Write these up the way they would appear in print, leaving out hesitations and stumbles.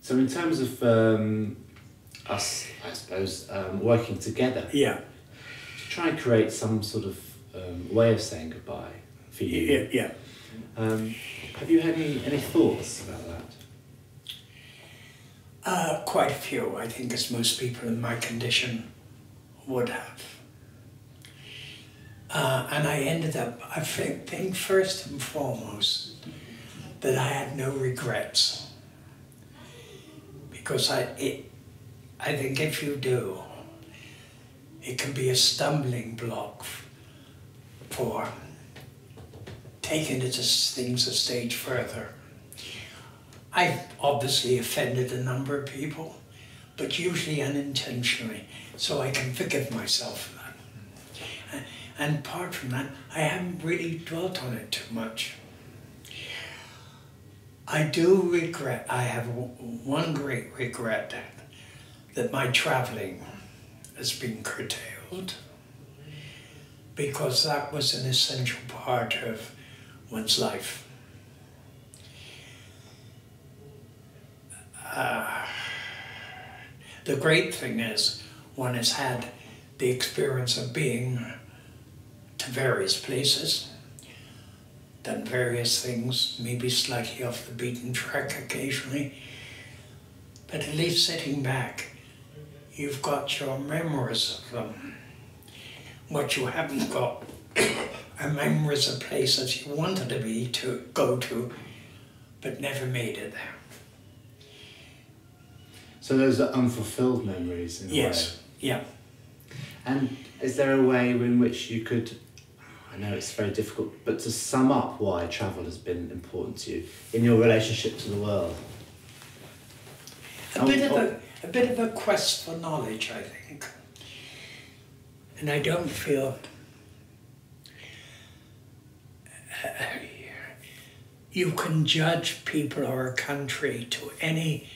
So in terms of us, I suppose, working together, Yeah. to try and create some sort of way of saying goodbye for you. Yeah. Have you had any thoughts about that? Quite a few, I think, as most people in my condition would have. And I ended up, I think first and foremost, that I had no regrets. Because I think if you do, it can be a stumbling block for taking things a stage further. I've obviously offended a number of people, but usually unintentionally, so I can forgive myself for that. And apart from that, I haven't really dwelt on it too much. I do regret, I have one great regret, that my traveling has been curtailed, because that was an essential part of one's life. The great thing is one has had the experience of being to various places, done various things, maybe slightly off the beaten track occasionally, but at least sitting back, you've got your memories of them. What you haven't got are memories of places you wanted to go to, but never made it there. So those are unfulfilled memories in a way? Yes, yeah. And is there a way in which you could, I know it's very difficult, but to sum up why travel has been important to you in your relationship to the world? A bit of a quest for knowledge, I think. And I don't feel you can judge people or a country to any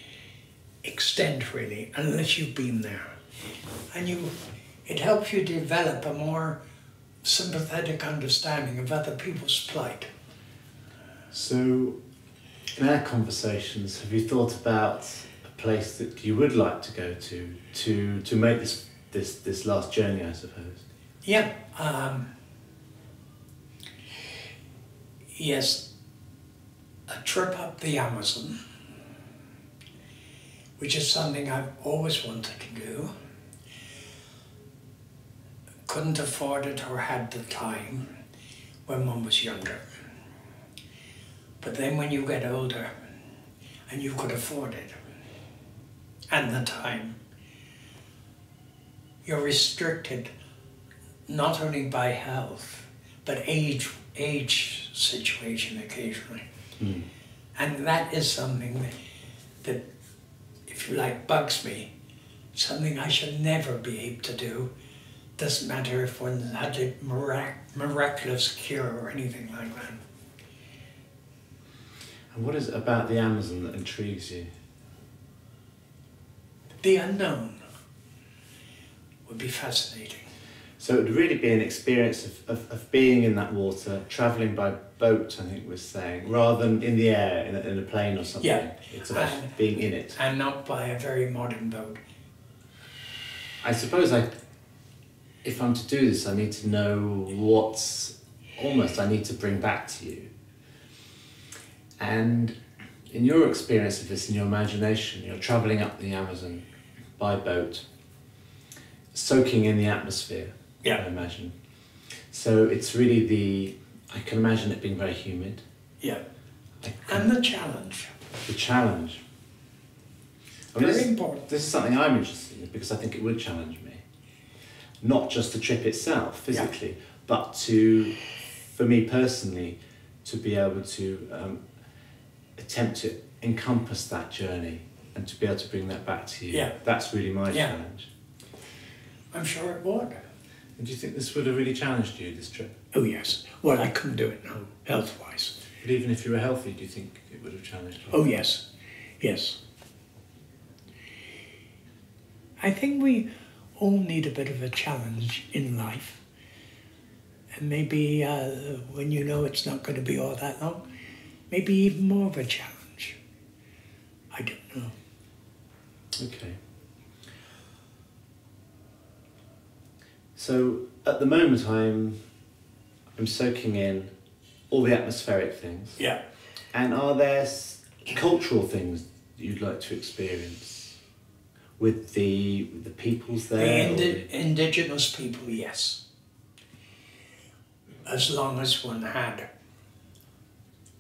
extent, really, unless you've been there. And it helps you develop a more sympathetic understanding of other people's plight. So, in our conversations, have you thought about a place that you would like to go to make this last journey, I suppose? Yeah. Yes, a trip up the Amazon, which is something I've always wanted to do. Couldn't afford it or had the time when one was younger. But then when you get older and you could afford it and the time, you're restricted not only by health, but age situation occasionally. Mm. And that is something that, if you like, bugs me. Something I should never be able to do. Doesn't matter if one had a miraculous cure or anything like that. And what is it about the Amazon that intrigues you? The unknown would be fascinating. So it would really be an experience of being in that water, travelling by boat, I think we're saying, rather than in the air, in a plane or something. Yeah. It's about being in it. And not by a very modern boat. I suppose if I'm to do this, I need to know what's I need to bring back to you. And in your experience of this, in your imagination, you're travelling up the Amazon by boat, soaking in the atmosphere, yeah. I imagine. So it's really I can imagine it being very humid. Yeah. And the challenge. The challenge. Very important. This is something I'm interested in because I think it would challenge me. Not just the trip itself, physically, but for me personally, to be able to attempt to encompass that journey and to be able to bring that back to you. Yeah. That's really my challenge. I'm sure it would. And do you think this would have really challenged you, this trip? Oh yes. Well, I couldn't do it now, health-wise. But even if you were healthy, do you think it would have challenged you? Oh yes, yes. I think we all need a bit of a challenge in life. And maybe when you know it's not going to be all that long, maybe even more of a challenge. I don't know. Okay. So at the moment I'm soaking in all the atmospheric things. Yeah. And are there cultural things you'd like to experience with the peoples there? The indigenous people, yes. As long as one had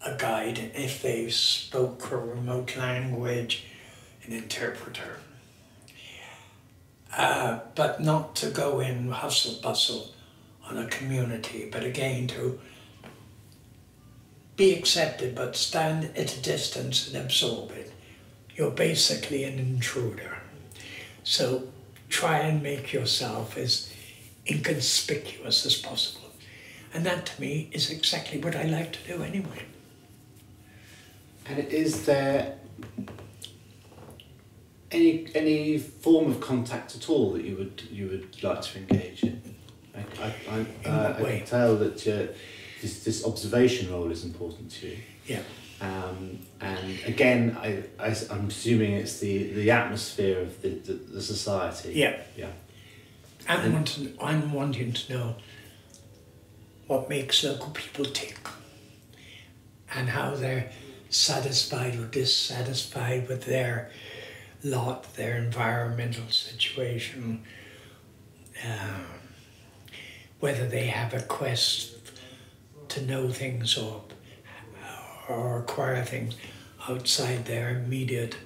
a guide, if they spoke a remote language, an interpreter. But not to go in hustle bustle on a community, but again to be accepted but stand at a distance and absorb it. You're basically an intruder. So try and make yourself as inconspicuous as possible. And that to me is exactly what I like to do anyway. And is there any form of contact at all that you would like to engage in? I can tell that this observation role is important to you. Yeah. And again, I'm assuming it's the atmosphere of the society. Yeah. Yeah. I'm wanting to know what makes local people tick and how they're satisfied or dissatisfied with their lot, their environmental situation, whether they have a quest to know things or acquire things outside their immediate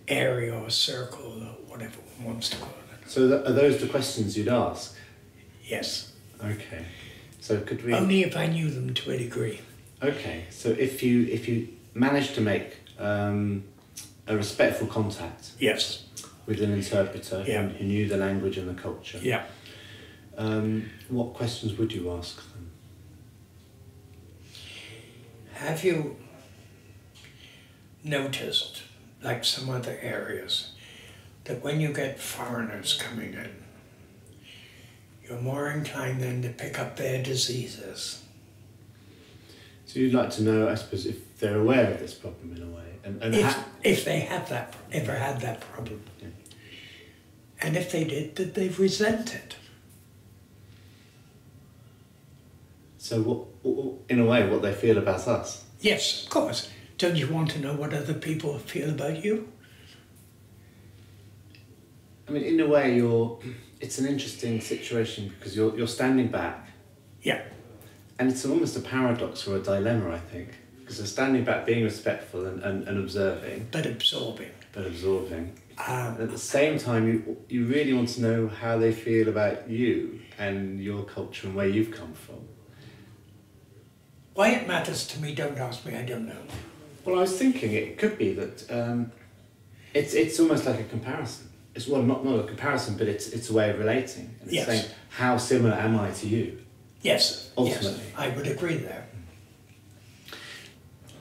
area or circle or whatever one wants to call it. So are those the questions you'd ask? Yes. Okay. So could we... Only if I knew them to a degree. Okay. So if you managed to make a respectful contact... Yes. With an interpreter Yeah. who knew the language and the culture... Yeah. What questions would you ask them? Have you noticed, like some other areas, that when you get foreigners coming in, you're more inclined then to pick up their diseases? So you'd like to know, I suppose, if they're aware of this problem in a way, and if they have that, ever had that problem, yeah. And if they did they resent it? So what, in a way, what they feel about us? Yes, of course. Don't you want to know what other people feel about you? I mean, in a way, it's an interesting situation because you're standing back. Yeah. And it's almost a paradox or a dilemma, I think. Because they're standing back, being respectful and observing. But absorbing. And at the same time, you really want to know how they feel about you and your culture and where you've come from. Why it matters to me, don't ask me, I don't know. Well, I was thinking it could be that it's almost like a comparison. It's not a comparison, but it's a way of relating. And it's Yes. saying, how similar am I to you? Yes, Ultimately. yes, I would agree there.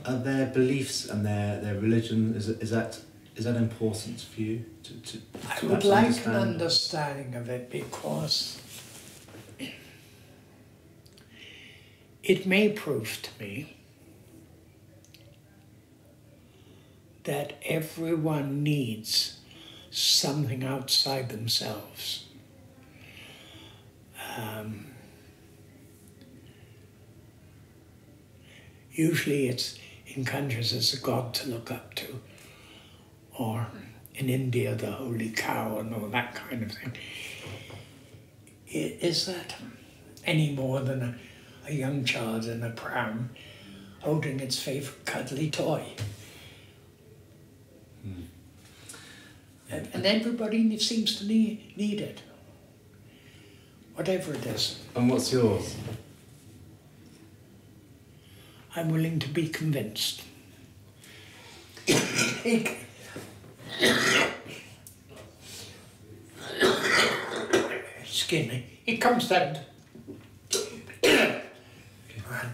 Are their beliefs and their religion, is that important for you to I would like an understanding of it because it may prove to me that everyone needs something outside themselves. Usually it's in countries as a god to look up to, or in India the holy cow and all that kind of thing. Is that any more than a young child in a pram holding its favourite cuddly toy? And everybody seems to need it, whatever it is. And what's yours? I'm willing to be convinced. Excuse me. It comes down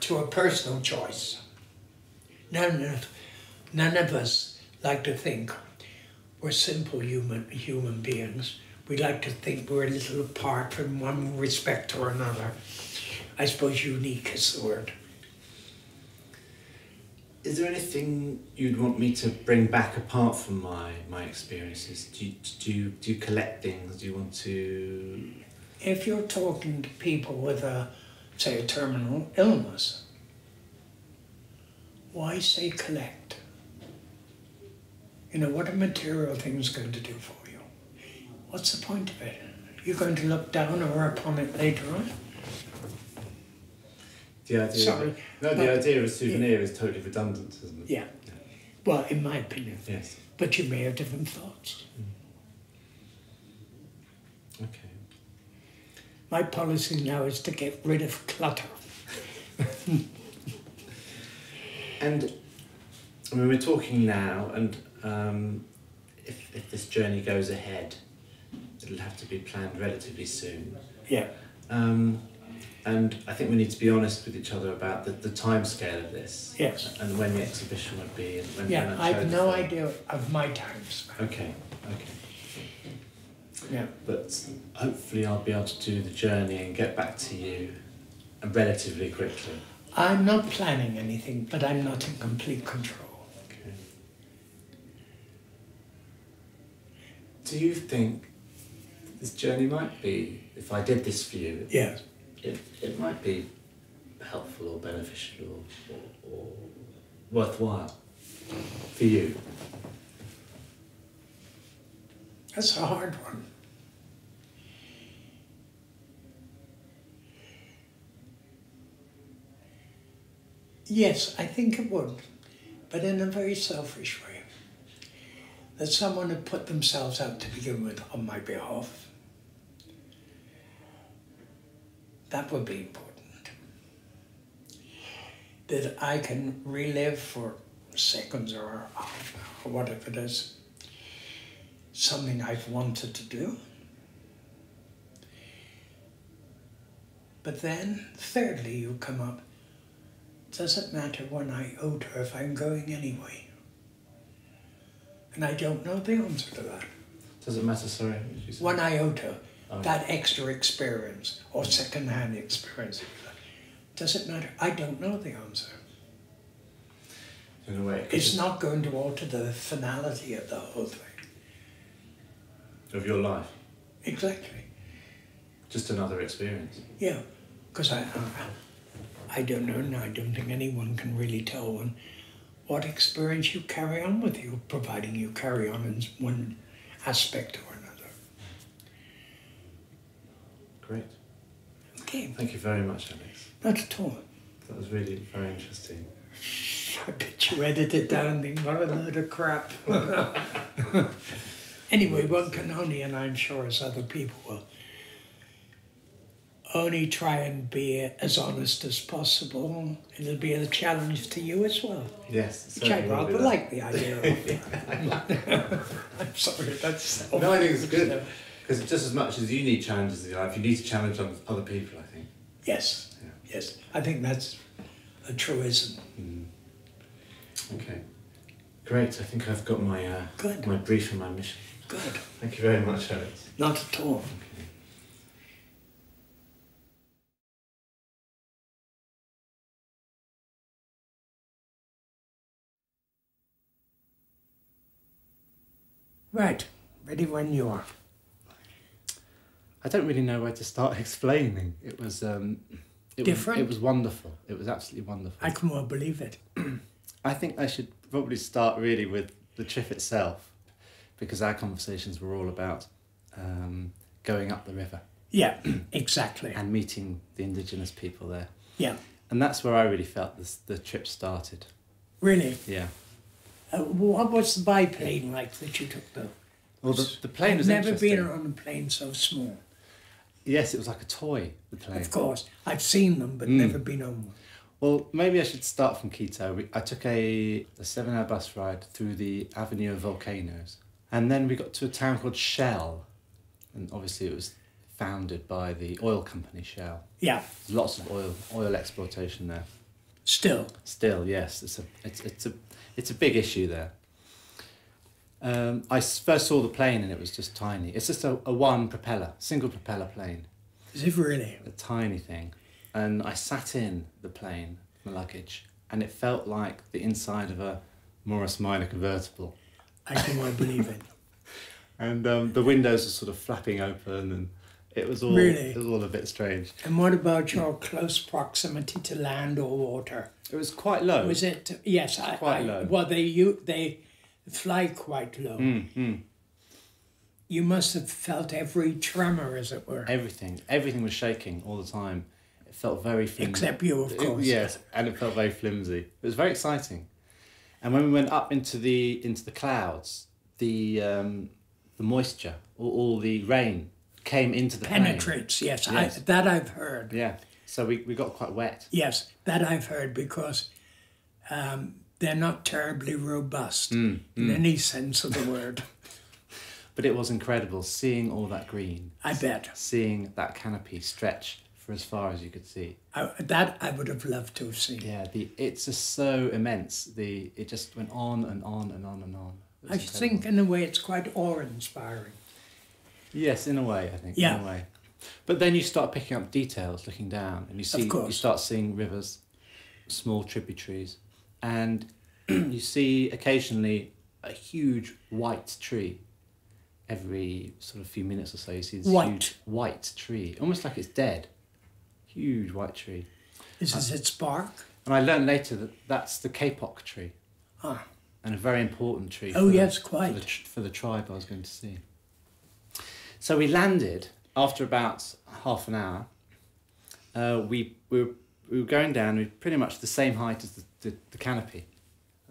to a personal choice. None of us like to think we're simple human beings. We like to think we're a little apart from one respect or another. I suppose unique is the word. Is there anything you'd want me to bring back apart from my experiences? Do you collect things? Do you want to... If you're talking to people with say a terminal illness, why say collect? You know, what are material things going to do for you? What's the point of it? You're going to look down or upon it later on? The idea the idea of a souvenir is totally redundant, isn't it? Yeah. Well, in my opinion. Yes. But you may have different thoughts. Okay. My policy now is to get rid of clutter. And I mean, we're talking now, and if this journey goes ahead, it'll have to be planned relatively soon. Yeah. And I think we need to be honest with each other about the time scale of this. Yes. And when the exhibition would be. And when Yeah, when I have no film. idea of my times. Okay. Yeah. But hopefully I'll be able to do the journey and get back to you relatively quickly. I'm not planning anything, but I'm not in complete control. Okay. Do you think this journey might be, if I did this for you, Yes. it might be helpful or beneficial or worthwhile for you? That's a hard one. Yes, I think it would, but in a very selfish way. That someone had put themselves out to begin with on my behalf. That would be important. That I can relive for seconds or half an hour, or whatever it is, something I've wanted to do. But then, thirdly, you come up, does it matter when I iota if I'm going anyway? And I don't know the answer to that. Does it matter, sorry? What did you say? One iota, Oh. that extra experience or second-hand experience. Does it matter? I don't know the answer. In a way, It's not going to alter the finality of the whole thing. of your life. Exactly. Just another experience. Yeah, because I don't know, and I don't think anyone can really tell one what experience you carry on with you, providing you carry on in one aspect or another. Great. Okay. Thank you very much, Alex. Not at all. That was really very interesting. I bet you edited down and think, what a load of crap. Anyway, one can only, and I'm sure as other people will, only try and be as honest as possible. It'll be a challenge to you as well. Yes. Which I rather that. like the idea of. I'm sorry, that's... No, I think it's good. Because just as much as you need challenges in your life, you need to challenge other people, I think. Yes, Yeah. yes. I think that's a truism. Okay. Great. I think I've got my Good. my brief and my mission. Good. Thank you very much, Alex. Not at all. Okay. Right. Ready when you are. I don't really know where to start explaining. It was Different? It was wonderful. It was absolutely wonderful. I can well believe it. I think I should probably start really with the trip itself, because our conversations were all about going up the river Yeah, exactly. and meeting the indigenous people there. Yeah, And that's where I really felt the trip started. really. Yeah. What was the biplane like that you took though? Well, the plane was I've never interesting. been on a plane so small. Yes, it was like a toy, the plane. Of course, I've seen them, but never been on one. Well, maybe I should start from Quito. I took a 7-hour bus ride through the Avenue of Volcanoes. And then we got to a town called Shell. And obviously it was founded by the oil company Shell. Yeah, There's lots of oil exploitation there. still. Still, yes, it's a big issue there. I first saw the plane and it was just tiny. It's just a single propeller plane. Is it really? A tiny thing. And I sat in the plane, my luggage, and it felt like the inside of a Morris Minor convertible. I can well believe it. And the windows were sort of flapping open, and it was all a bit strange. And what about your close proximity to land or water? It was quite low. Was it? Yes, quite low. Well, they fly quite low. You must have felt every tremor, as it were. Everything was shaking all the time. It felt very flimsy. Except you, of course. Yes, and it felt very flimsy. It was very exciting. And when we went up into the clouds, the moisture, all the rain came into the penetrates. plane. Yes, that I've heard. Yeah, so we got quite wet. Yes, that I've heard, because they're not terribly robust in any sense of the word. But it was incredible seeing all that green. I bet. Seeing that canopy stretch for as far as you could see. That I would have loved to have seen. Yeah, it's just so immense. It just went on and on and on and on. I think in a way it's quite awe-inspiring. Yes, in a way, I think. Yeah. In a way. But then you start picking up details, looking down, and you start seeing rivers, small tributaries, and you see occasionally a huge white tree. Every sort of few minutes or so, you see this huge white tree, almost like it's dead. Huge white tree. Is its bark? And I learned later that that's the kapok tree. Ah. And a very important tree. Oh, yes, quite. For the tribe I was going to see. So we landed after about half an hour. We were going down. We were pretty much the same height as the canopy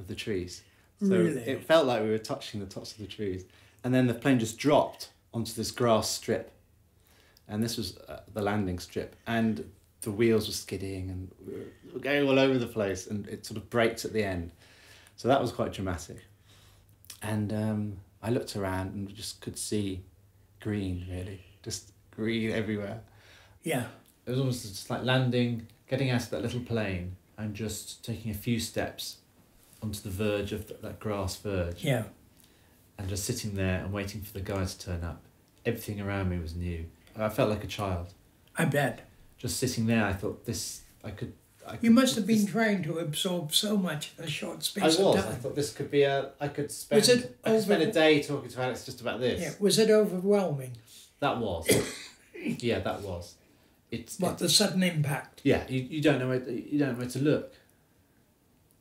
of the trees. So really? It felt like we were touching the tops of the trees. And then the plane just dropped onto this grass strip. And this was the landing strip. And the wheels were skidding and we were going all over the place. And it sort of braked at the end. So that was quite dramatic. And I looked around and just could see green, really. Just green everywhere. Yeah. It was almost just like landing, getting out of that little plane and just taking a few steps onto the verge of that grass verge. Yeah. And just sitting there and waiting for the guy to turn up. Everything around me was new. I felt like a child. I bet. Just sitting there, I thought you must have been trying to absorb so much in a short space of time. I thought this could be I could spend a day talking to Alex just about this. Yeah. Was it overwhelming? That was. Yeah, that was. The sudden impact? Yeah, you don't know where to look.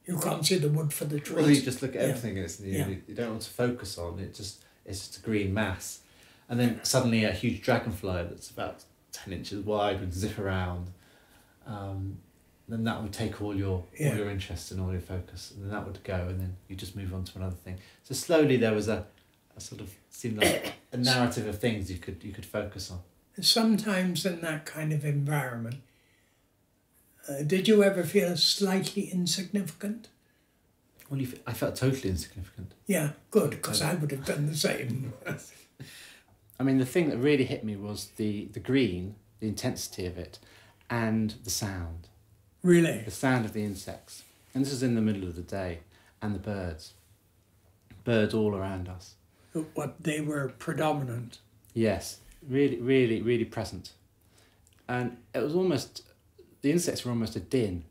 You can't see the wood for the trees. Well, you just look at everything and it's new. Yeah. You don't want to focus on it. It's just a green mass. And then suddenly a huge dragonfly that's about 10 inches wide would zip around. Then that would take all your interest and all your focus, and then that would go, and then you just move on to another thing. So slowly there was a sort of seemed like a narrative of things you could focus on. Sometimes in that kind of environment, did you ever feel slightly insignificant? Well, I felt totally insignificant. Yeah, good, because I would have done the same. I mean, the thing that really hit me was the green, the intensity of it, and the sound. Really? The sound of the insects. And this is in the middle of the day. And the birds. Birds all around us. What, they were predominant? Yes. Really, really, really present. And it was almost, the insects were almost a din.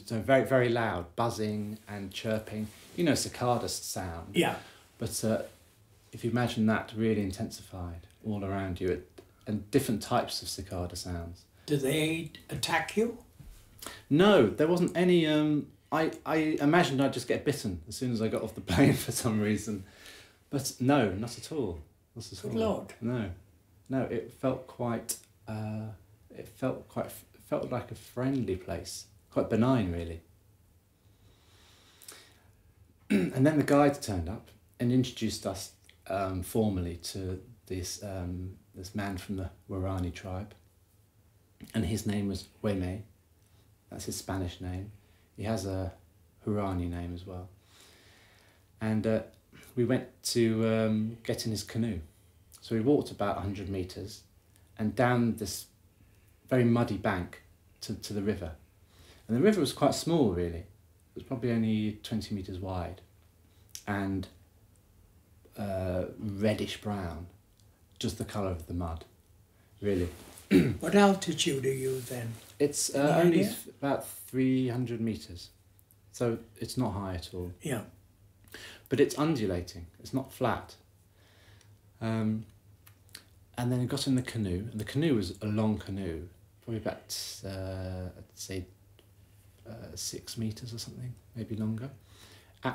So very, very loud, buzzing and chirping. You know, cicada sound. Yeah. But if you imagine that really intensified all around you, and different types of cicada sounds. Do they attack you? No, there wasn't any. I imagined I'd just get bitten as soon as I got off the plane for some reason, but no, not at all. Not at all. Good Lord. No, it felt quite. It felt like a friendly place, quite benign, really. And then the guide turned up and introduced us formally to this man from the Warani tribe, and his name was Weme. That's his Spanish name. He has a Hurani name as well. And we went to get in his canoe. So we walked about 100 metres and down this very muddy bank to the river. And the river was quite small, really. It was probably only 20 metres wide and reddish brown, just the colour of the mud, really. What altitude are you then? It's only about 300 metres. So it's not high at all. Yeah. But it's undulating, it's not flat. And then we got in the canoe, and the canoe was a long canoe, probably about, I'd say, 6 meters or something, maybe longer,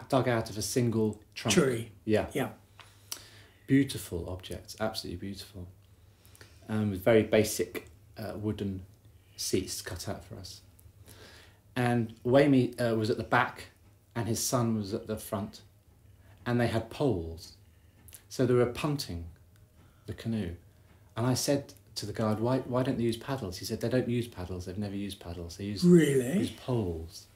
dug out of a single trunk. Tree. Yeah. Yeah. Beautiful objects, absolutely beautiful. With very basic wooden seats cut out for us. And Wayme was at the back, and his son was at the front, and they had poles. So they were punting the canoe. And I said to the guard, why don't they use paddles? He said, they don't use paddles, they've never used paddles, they use poles.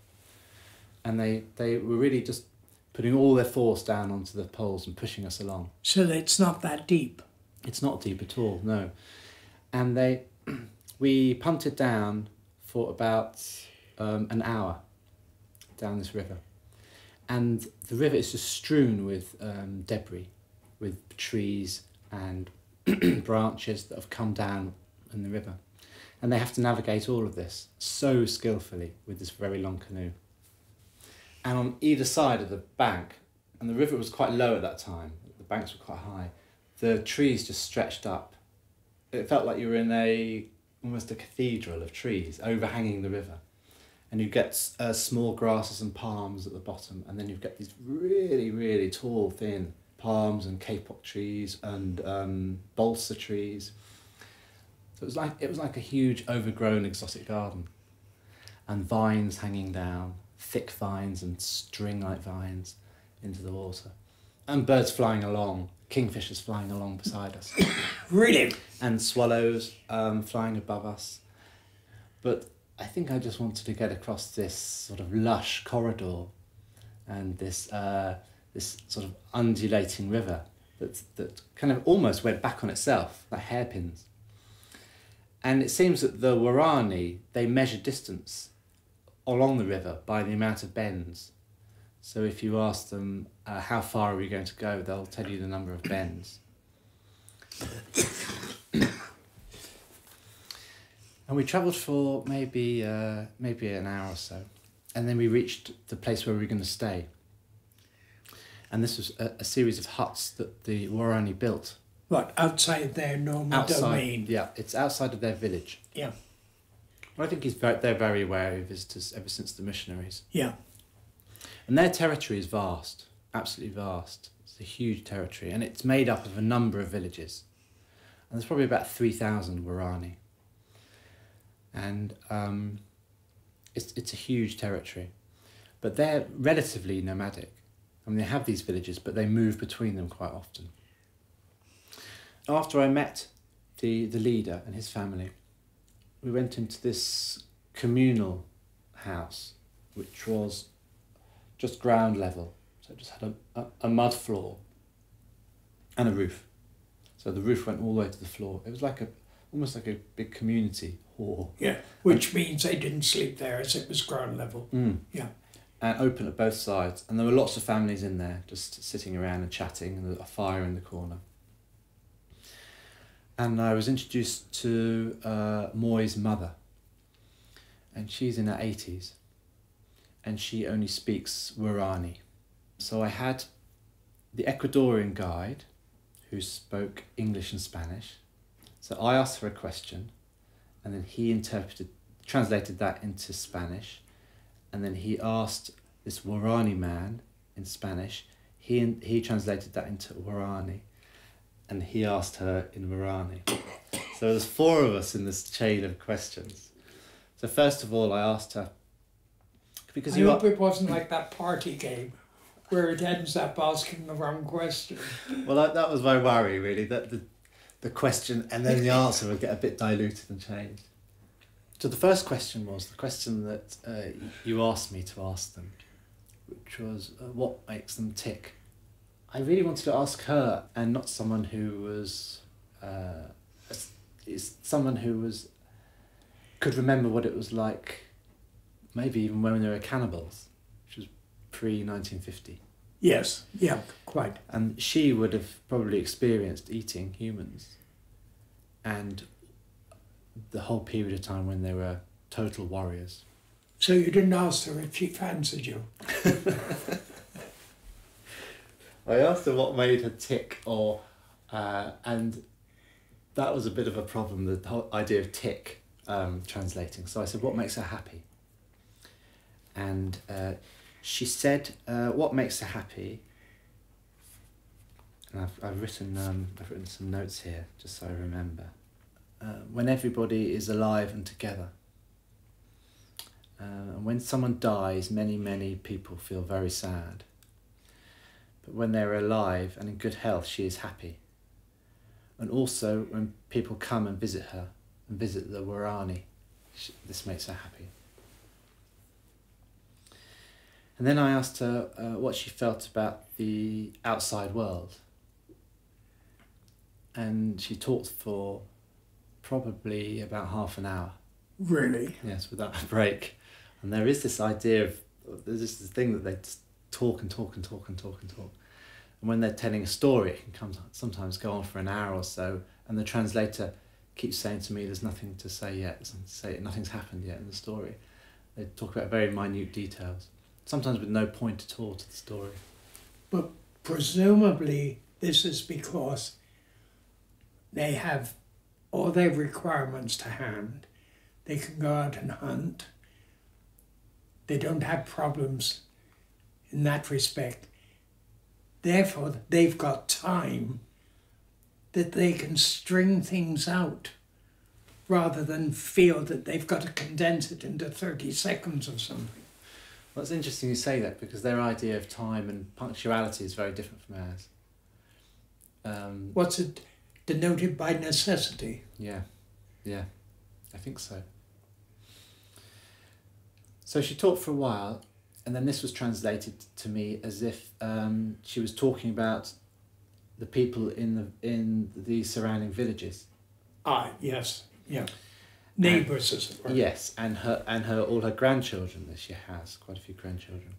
And they were really just putting all their force down onto the poles and pushing us along. So it's not that deep? It's not deep at all, no. And we punted down for about an hour down this river. And the river is just strewn with debris, with trees and branches that have come down in the river. And they have to navigate all of this so skillfully with this very long canoe. And on either side of the bank, and the river was quite low at that time, the banks were quite high, the trees just stretched up. It felt like you were in almost a cathedral of trees overhanging the river. And you get small grasses and palms at the bottom, and then you've got these really, really tall, thin palms and kapok trees and balsa trees. So it was like a huge, overgrown, exotic garden, and vines hanging down, thick vines and string-like vines into the water, and birds flying along, kingfishers flying along beside us. Really? And swallows flying above us. But I think I just wanted to get across this sort of lush corridor and this sort of undulating river that kind of almost went back on itself, like hairpins. And it seems that the Warani, they measure distance along the river by the amount of bends. So if you ask them, how far are we going to go, they'll tell you the number of bends. And we travelled for maybe an hour or so, and then we reached the place where we were going to stay. And this was a series of huts that the Warani built. What, outside their normal domain? Yeah, it's outside of their village. Yeah. Well, I think they're very wary of visitors ever since the missionaries. Yeah. And their territory is vast, absolutely vast. It's a huge territory, and it's made up of a number of villages. And there's probably about 3,000 Warani. And it's a huge territory. But they're relatively nomadic. I mean, they have these villages, but they move between them quite often. After I met the leader and his family, we went into this communal house, which was just ground level. So it just had a mud floor and a roof. So the roof went all the way to the floor. It was like almost like a big community hall. Yeah, which means they didn't sleep there as it was ground level. Yeah. And open at both sides. And there were lots of families in there just sitting around and chatting, and a fire in the corner. And I was introduced to Moy's mother. And she's in her 80s. And she only speaks Warani. So I had the Ecuadorian guide who spoke English and Spanish. So I asked her a question, and then he translated that into Spanish, and then he asked this Warani man in Spanish. He translated that into Warani, and he asked her in Warani. So there's 4 of us in this chain of questions. So first of all, I asked her, because I hope it wasn't like that party game where it ends up asking the wrong question. Well, that was my worry, really, that the question and then the answer would get a bit diluted and changed. So the first question was the question that you asked me to ask them, which was what makes them tick. I really wanted to ask her, and not someone who was could remember what it was like, maybe even when they were cannibals, which was pre-1950. Yes, yeah, quite. And she would have probably experienced eating humans, and the whole period of time when they were total warriors. So you didn't ask her if she fancied you? I asked her what made her tick, and that was a bit of a problem, the whole idea of tick translating. So I said, what makes her happy? And she said, what makes her happy, and I've written some notes here just so I remember. When everybody is alive and together. And when someone dies, many people feel very sad. But when they're alive and in good health, she is happy. And also when people come and visit her, and visit the Warani, this makes her happy. And then I asked her what she felt about the outside world. And she talked for probably about half an hour. Really? Yes, without a break. And there is this idea of, there's this thing that they just talk and talk and talk and talk and talk. And when they're telling a story, it can sometimes go on for an hour or so, and the translator keeps saying to me, there's nothing to say yet, there's nothing to say, nothing's happened yet in the story. They talk about very minute details, sometimes with no point at all to the story. But presumably this is because they have all their requirements to hand. They can go out and hunt. They don't have problems in that respect. Therefore, they've got time that they can string things out rather than feel that they've got to condense it into 30 seconds or something. Well, it's interesting you say that, because their idea of time and punctuality is very different from ours. What's it denoted by necessity? Yeah, I think so. So she talked for a while, and then this was translated to me as if she was talking about the people in the surrounding villages. Ah, yes, yeah. Neighbours, as it were. Yes, and all her grandchildren that she has, quite a few grandchildren.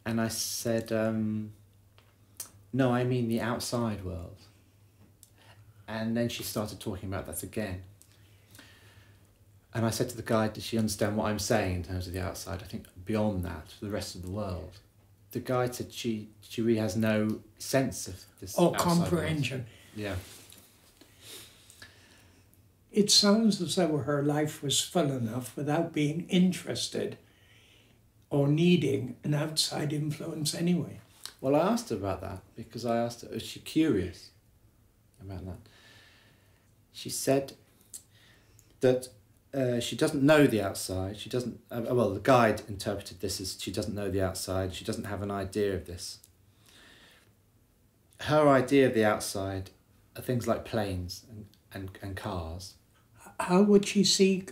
And I said, no, I mean the outside world. And then she started talking about that again. And I said to the guide, does she understand what I'm saying in terms of the outside? I think beyond that, for the rest of the world. The guide said she really has no sense of this. Or comprehension. World. Yeah. It sounds as though her life was full enough without being interested or needing an outside influence anyway. Well, I asked her about that, because I asked her, is she curious about that? She said that she doesn't know the outside. She doesn't. Well, the guide interpreted this as she doesn't know the outside. She doesn't have an idea of this. Her idea of the outside are things like planes and cars. How would she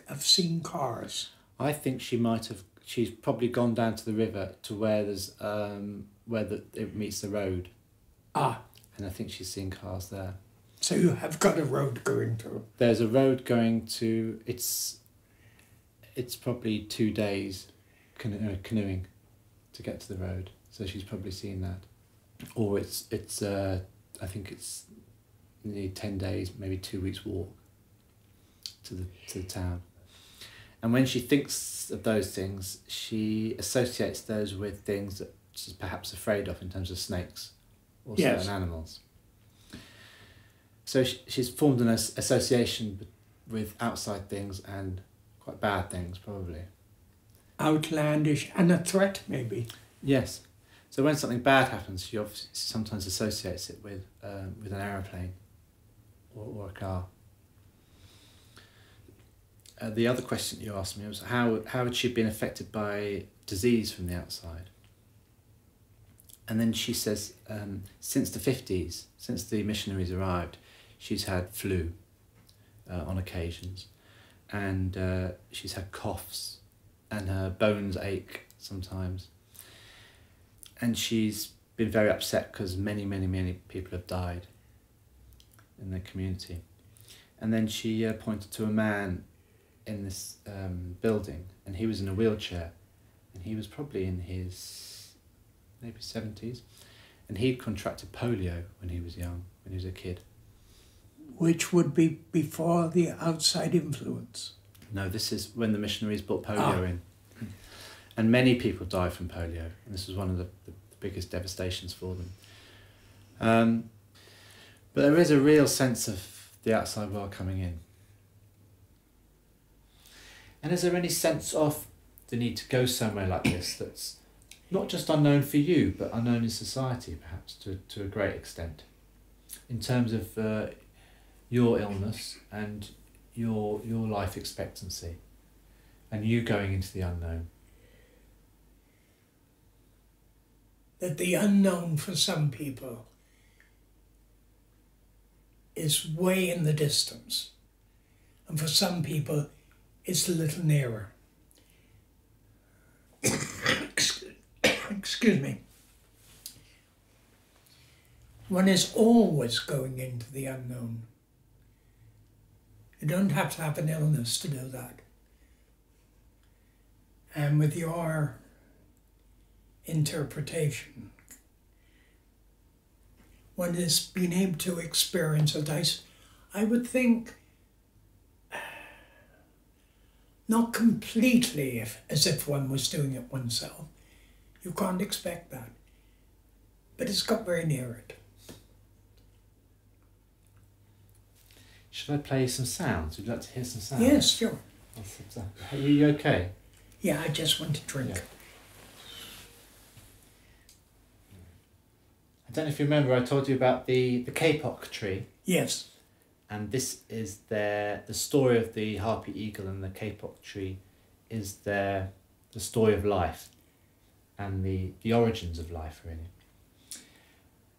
have seen cars? I think she might have. She's probably gone down to the river to where there's it meets the road. Ah. And I think she's seen cars there. So you have got a road going to. There's a road going to. It's probably 2 days canoeing to get to the road. So she's probably seen that. Or it's I think it's nearly 10 days, maybe 2 weeks walk to the town. And when she thinks of those things, she associates those with things that she's perhaps afraid of in terms of snakes or certain animals. So she's formed an association with outside things and quite bad things, probably. Outlandish and a threat, maybe. Yes. So when something bad happens, she obviously sometimes associates it with an aeroplane or a car. The other question you asked me was how had she been affected by disease from the outside? And then she says, since the 50s, since the missionaries arrived, she's had flu on occasions, and she's had coughs, and her bones ache sometimes. And she's been very upset because many people have died in the community. And then she pointed to a man in this building, and he was in a wheelchair, and he was probably in his maybe 70s, and he'd contracted polio when he was young, when he was a kid. Which would be before the outside influence? No, this is when the missionaries brought polio in. And many people die from polio, and this was one of the biggest devastations for them. But there is a real sense of the outside world coming in. And is there any sense of the need to go somewhere like this that's not just unknown for you, but unknown in society, perhaps, to a great extent, in terms of your illness and your life expectancy, and you going into the unknown? That the unknown for some people is way in the distance, and for some people it's a little nearer. Excuse me. One is always going into the unknown. You don't have to have an illness to do that. And with your interpretation, one has been able to experience it. I would think not completely as if one was doing it oneself. You can't expect that. But it's got very near it. Should I play some sounds? Would you like to hear some sounds? Yes, sure. Are you okay? Yeah, I just want to drink. Yeah. I don't know if you remember, I told you about the kapok tree. Yes. And this is the story of the harpy eagle and the kapok tree is the story of life and the origins of life, really.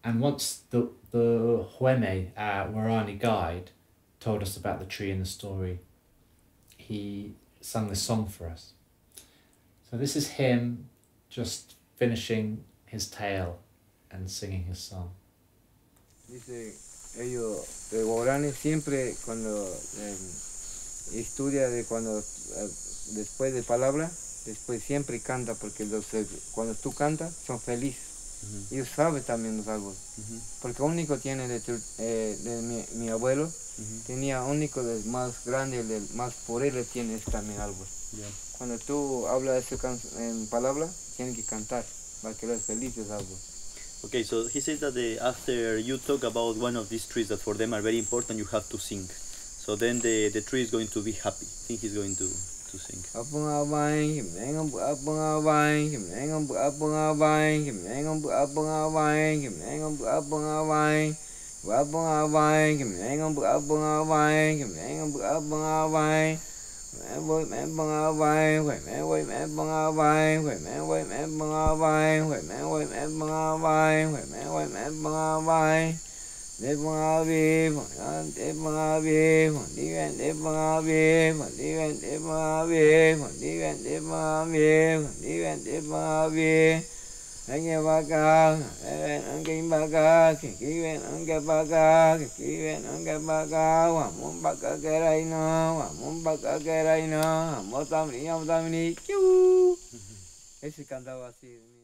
And once the Hueme, our Warani guide, told us about the tree and the story, he sung this song for us. So this is him just finishing his tale and singing his song. Dice, ellos, el guaraní siempre cuando estudia de cuando después de palabra, después siempre canta porque cuando tú cantas son felices. Ellos saben también los árboles. Porque único tiene de mi abuelo, tenía único del más grande, del más por él tiene este también árbol. Cuando tú hablas en palabra, tienes que cantar para que los felices árboles. Okay, so he says that after you talk about one of these trees that for them are very important, you have to sing. So then the tree is going to be happy. I think he's going to sing. Anh baka, anh kim baka, kiwen anh baka, kiwen anh baka, wa mum baka keraino, wa mum baka keraino, motam ni, chu. Ese cantaba así.